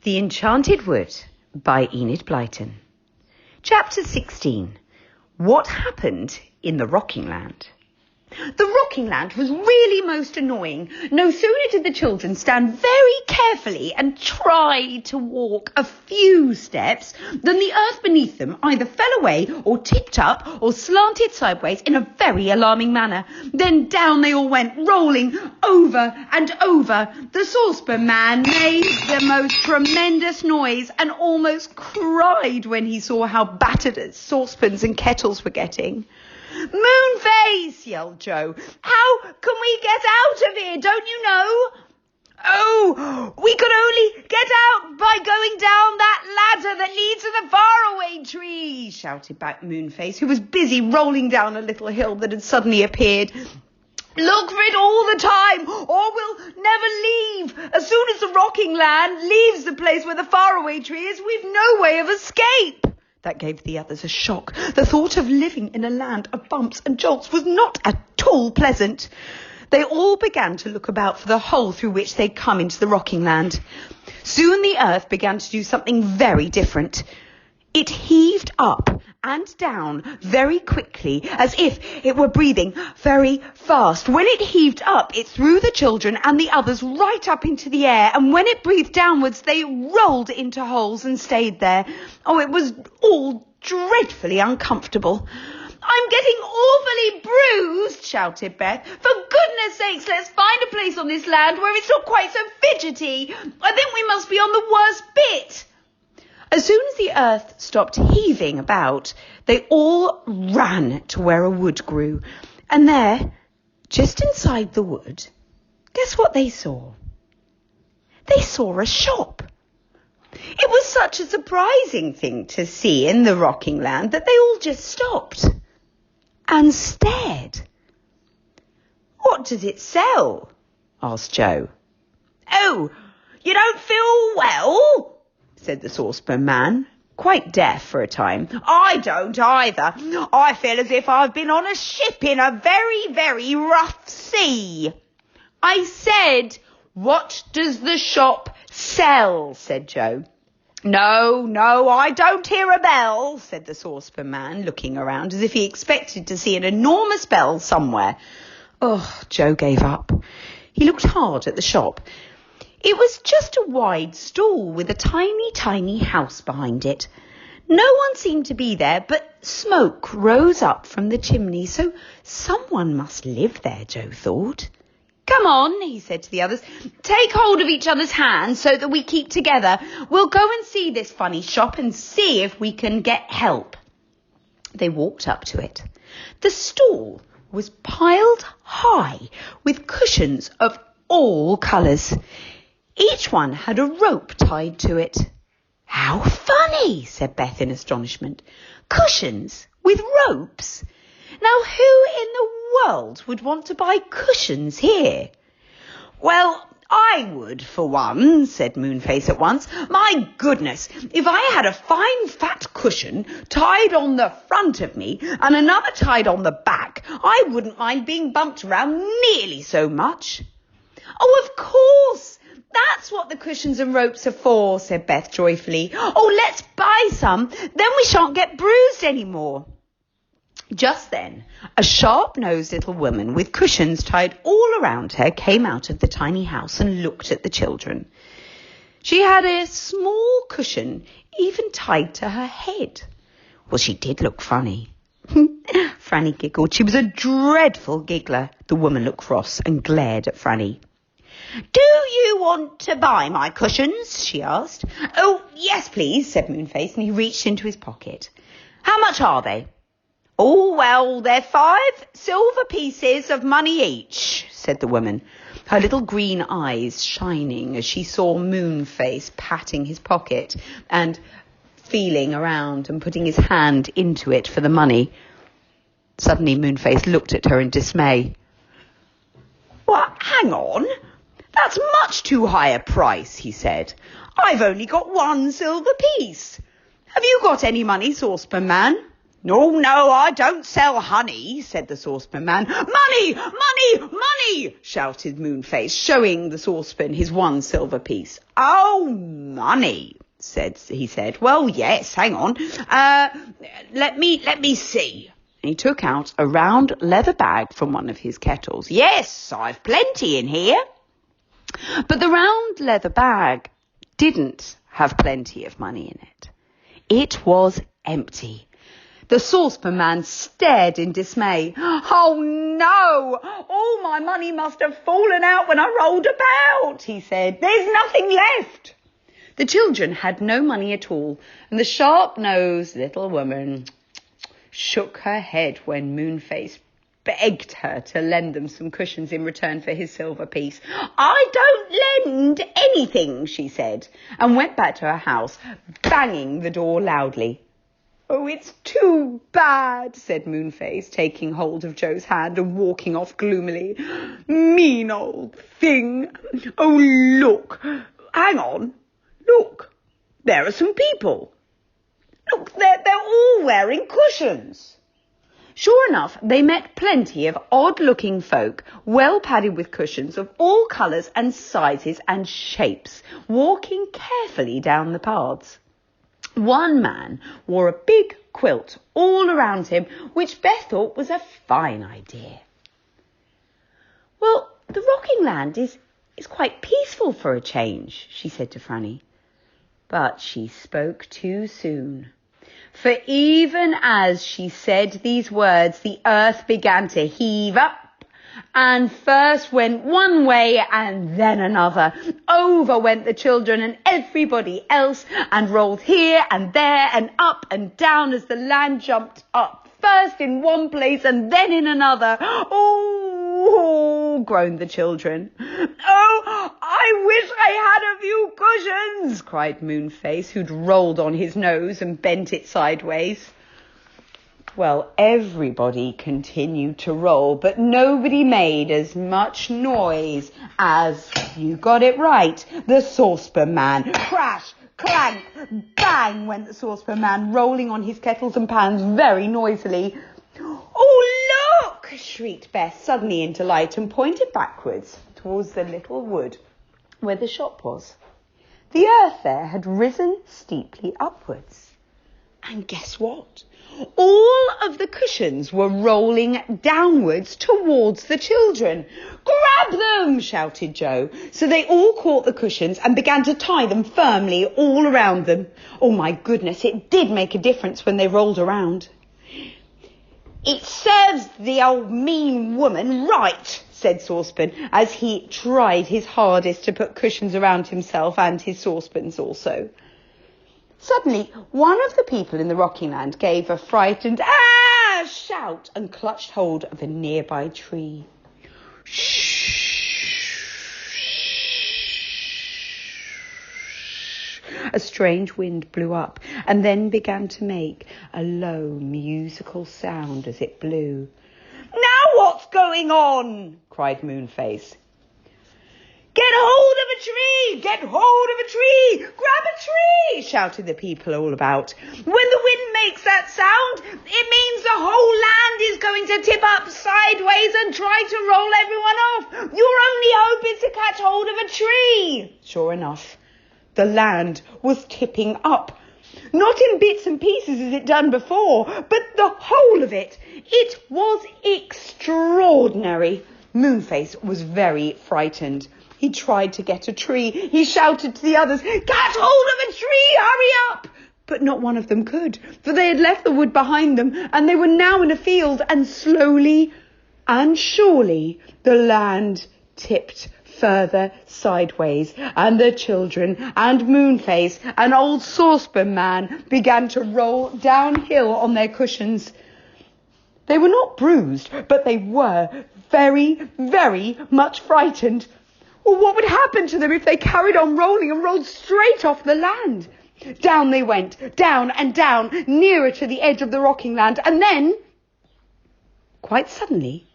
The Enchanted Wood by Enid Blyton. Chapter 16. What happened in the Rocking Land? The Rocking Land was really most annoying. No sooner did the children stand very carefully and try to walk a few steps than the earth beneath them either fell away or tipped up or slanted sideways in a very alarming manner. Then down they all went, rolling over and over. The Saucepan Man made the most tremendous noise and almost cried when he saw how battered his saucepans and kettles were getting. "Moonface!" yelled Joe. "How can we get out of here? Don't you know?" "Oh, we could only get out by going down that ladder that leads to the faraway tree," shouted back Moonface, who was busy rolling down a little hill that had suddenly appeared. "Look for it all the time, or we'll never leave. As soon as the Rocking Land leaves the place where the faraway tree is, we've no way of escape." That gave the others a shock. The thought of living in a land of bumps and jolts was not at all pleasant. They all began to look about for the hole through which they'd come into the Rocking Land. Soon the earth began to do something very different. It heaved up and down very quickly, as if it were breathing very fast. When it heaved up, it threw the children and the others right up into the air, and when it breathed downwards, they rolled into holes and stayed there. Oh, it was all dreadfully uncomfortable. "I'm getting awfully bruised," shouted Beth. "For goodness sakes, let's find a place on this land where it's not quite so fidgety. I think we must be on the worst bit." As soon as the earth stopped heaving about, they all ran to where a wood grew. And there, just inside the wood, guess what they saw? They saw a shop. It was such a surprising thing to see in the Rocking Land that they all just stopped and stared. "What does it sell?" asked Joe. "Oh, you don't feel well?" said the Saucepan Man, quite deaf for a time. "I don't either. I feel as if I've been on a ship in a very, very rough sea." "I said, what does the shop sell?" said Joe. No, I don't hear a bell," said the Saucepan Man, looking around as if he expected to see an enormous bell somewhere. Oh, Joe gave up. He looked hard at the shop. It was just a wide stall with a tiny, tiny house behind it. No one seemed to be there, but smoke rose up from the chimney, so someone must live there, Joe thought. "Come on," he said to the others. "Take hold of each other's hands so that we keep together. We'll go and see this funny shop and see if we can get help." They walked up to it. The stall was piled high with cushions of all colours. Each one had a rope tied to it. "How funny," said Beth in astonishment. "Cushions with ropes? Now who in the world would want to buy cushions here?" "Well, I would for one," said Moonface at once. "My goodness, if I had a fine fat cushion tied on the front of me and another tied on the back, I wouldn't mind being bumped around nearly so much." "Oh, of course. That's what the cushions and ropes are for," said Beth joyfully. "Oh, let's buy some. Then we shan't get bruised anymore." Just then, a sharp-nosed little woman with cushions tied all around her came out of the tiny house and looked at the children. She had a small cushion even tied to her head. Well, she did look funny. Franny giggled. She was a dreadful giggler. The woman looked cross and glared at Franny. "Do you want to buy my cushions?" she asked. "Oh, yes, please," said Moonface, and he reached into his pocket. "How much are they?" "Oh, well, they're 5 silver pieces of money each," said the woman, her little green eyes shining as she saw Moonface patting his pocket and feeling around and putting his hand into it for the money. Suddenly Moonface looked at her in dismay. "Well, hang on. That's much too high a price," he said. "I've only got 1 silver piece. Have you got any money, Saucepan Man?" "No, no, I don't sell honey," said the Saucepan Man. "Money, money, money," shouted Moonface, showing the saucepan his one silver piece. "Oh, money," he said. "Well, yes, hang on. Let me see." And he took out a round leather bag from one of his kettles. "Yes, I've plenty in here." But the round leather bag didn't have plenty of money in it. It was empty. The Saucepan Man stared in dismay. "Oh, no! All my money must have fallen out when I rolled about," he said. "There's nothing left." The children had no money at all, and the sharp-nosed little woman shook her head when Moonface begged her to lend them some cushions in return for his silver piece. "I don't lend anything," she said, and went back to her house, banging the door loudly. "Oh, it's too bad," said Moonface, taking hold of Joe's hand and walking off gloomily. "Mean old thing. Oh, look. Hang on. Look. There are some people. Look, they're all wearing cushions." Sure enough, they met plenty of odd-looking folk, well padded with cushions of all colours and sizes and shapes, walking carefully down the paths. One man wore a big quilt all around him, which Beth thought was a fine idea. "Well, the rocking land is quite peaceful for a change," she said to Franny. But she spoke too soon. For even as she said these words, the earth began to heave up, and first went one way and then another. Over went the children and everybody else, and rolled here and there and up and down as the land jumped up, first in one place and then in another. "Oh," groaned the children. "Oh, I wish I had a few cushions," cried Moonface, who'd rolled on his nose and bent it sideways. Well, everybody continued to roll, but nobody made as much noise as, you got it right, the Saucepan Man. Crash, clank, bang went the Saucepan Man, rolling on his kettles and pans very noisily. "Oh, look!" shrieked Beth suddenly into light and pointed backwards towards the little wood where the shop was. The earth there had risen steeply upwards. And guess what? All of the cushions were rolling downwards towards the children. "Grab them!" shouted Joe. So they all caught the cushions and began to tie them firmly all around them. Oh my goodness, it did make a difference when they rolled around. "It serves the old mean woman right," said Saucepan, as he tried his hardest to put cushions around himself and his saucepans also. Suddenly, one of the people in the rocking land gave a frightened shout and clutched hold of a nearby tree. "Shh!" A strange wind blew up and then began to make a low musical sound as it blew. "Now what's going on?" cried Moonface. "Get hold of a tree! Get hold of a tree! Grab a tree!" shouted the people all about. "When the wind makes that sound, it means the whole land is going to tip up sideways and try to roll everyone off. Your only hope is to catch hold of a tree." Sure enough, the land was tipping up. Not in bits and pieces as it done before, but the whole of it. It was extraordinary. Moonface was very frightened. He tried to get a tree. He shouted to the others, "Catch hold of a tree! Hurry up!" But not one of them could, for they had left the wood behind them, and they were now in a field, and slowly and surely the land tipped further sideways, and the children and Moonface and old Saucepan Man began to roll downhill on their cushions. They were not bruised, but they were very, very much frightened. Well, what would happen to them if they carried on rolling and rolled straight off the land? Down they went, down and down, nearer to the edge of the rocking land, and then, quite suddenly,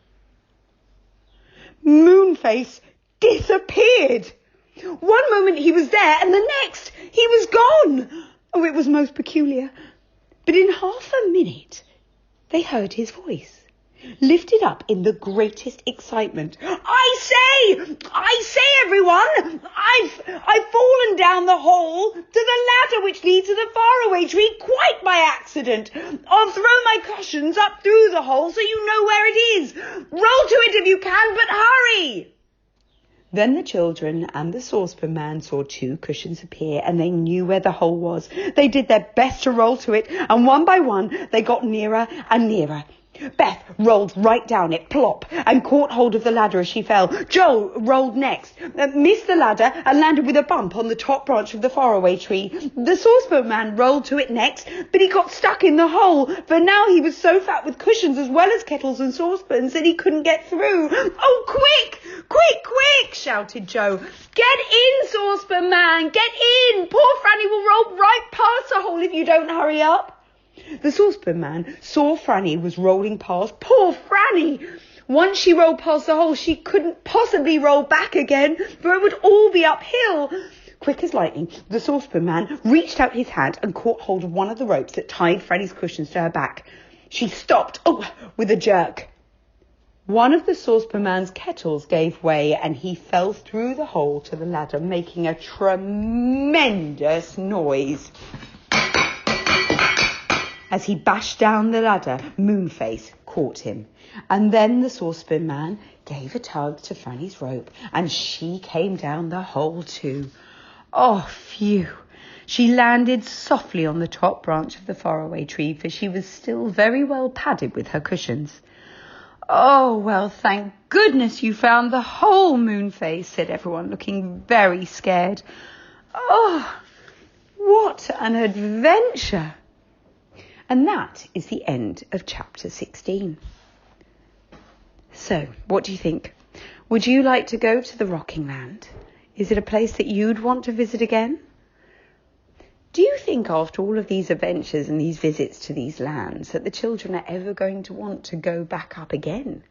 Moonface disappeared. One moment he was there, and the next he was gone. Oh, it was most peculiar. But in half a minute, they heard his voice, lifted up in the greatest excitement. I say, everyone, I've fallen down the hole to the ladder which leads to the faraway tree quite by accident. I'll throw my cushions up through the hole so you know where it is. Roll to it if you can, but hurry. Then the children and the Saucepan Man saw 2 cushions appear, and they knew where the hole was. They did their best to roll to it, and one by one they got nearer and nearer. Beth rolled right down it, plop, and caught hold of the ladder as she fell. Joe rolled next, missed the ladder and landed with a bump on the top branch of the faraway tree. The Saucepan Man rolled to it next, but he got stuck in the hole, for now he was so fat with cushions as well as kettles and saucepans that he couldn't get through. Oh, quick, quick, quick, shouted Joe. Get in, Saucepan Man, get in. Poor Franny will roll right past the hole if you don't hurry up. The Saucepan Man saw Franny was rolling past. Poor Franny! Once she rolled past the hole, she couldn't possibly roll back again, for it would all be uphill. Quick as lightning, the Saucepan Man reached out his hand and caught hold of one of the ropes that tied Franny's cushions to her back. She stopped, with a jerk. One of the Saucepan Man's kettles gave way, and he fell through the hole to the ladder, making a tremendous noise. As he bashed down the ladder, Moonface caught him. And then the Saucepan Man gave a tug to Franny's rope, and she came down the hole too. Oh, phew! She landed softly on the top branch of the faraway tree, for she was still very well padded with her cushions. Oh, well, thank goodness you found the hole, Moonface, said everyone, looking very scared. Oh, what an adventure! And that is the end of chapter 16. So, what do you think? Would you like to go to the Rocking Land? Is it a place that you'd want to visit again? Do you think after all of these adventures and these visits to these lands that the children are ever going to want to go back up again?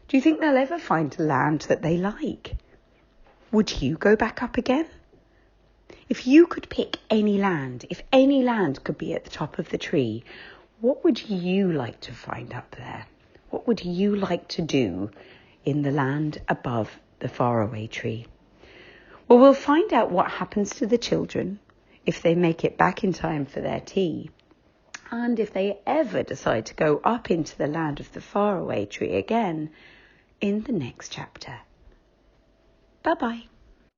Do you think they'll ever find a land that they like? Would you go back up again? If you could pick any land, if any land could be at the top of the tree, what would you like to find up there? What would you like to do in the land above the faraway tree? Well, we'll find out what happens to the children if they make it back in time for their tea, and if they ever decide to go up into the land of the faraway tree again in the next chapter. Bye-bye.